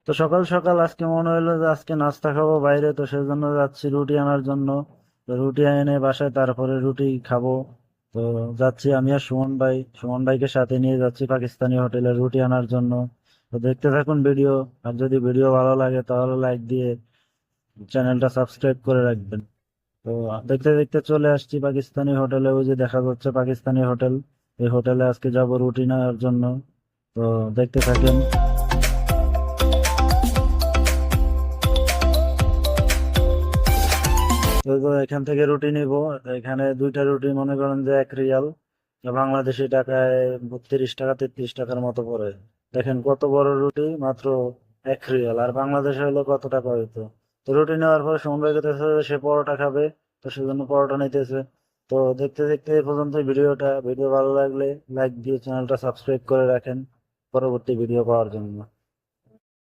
তো সকাল সকাল আজকে মনে হলো যে আজকে নাস্তা খাবো বাইরে, তো সেজন্য যাচ্ছি রুটি আনার জন্য। তো রুটি এনে বাসায় তারপরে রুটি খাবো। তো যাচ্ছি আমি আর সুমন ভাইকে সাথে নিয়ে যাচ্ছি পাকিস্তানি হোটেলে রুটি আনার জন্য। তো দেখতে থাকুন ভিডিও। আর যদি ভিডিও ভালো লাগে তাহলে লাইক দিয়ে চ্যানেলটা সাবস্ক্রাইব করে রাখবেন। তো দেখতে দেখতে চলে আসছি পাকিস্তানি হোটেলে, ওই যে দেখা যাচ্ছে পাকিস্তানি হোটেল। এই হোটেলে আজকে যাব রুটি নেওয়ার জন্য। তো দেখতে থাকেন। তো তো এখান থেকে রুটি নিব। এখানে দুইটা রুটি মনে করেন যে 1 রিয়াল, তো বাংলাদেশি টাকায় 32 টাকা 33 টাকার মতো পড়ে। দেখেন কত বড় রুটি, মাত্র 1 রিয়াল। আর বাংলাদেশে হলে কত টাকা হইতো। তো রুটি নেওয়ার পরে সুমন ভাই করতেছে যে সে পরোটা খাবে, তো সেজন্য পরোটা নিতেছে। তো দেখতে দেখতে এই পর্যন্ত ভিডিও ভালো লাগলে লাইক দিয়ে চ্যানেলটা সাবস্ক্রাইব করে রাখেন পরবর্তী ভিডিও পাওয়ার জন্য।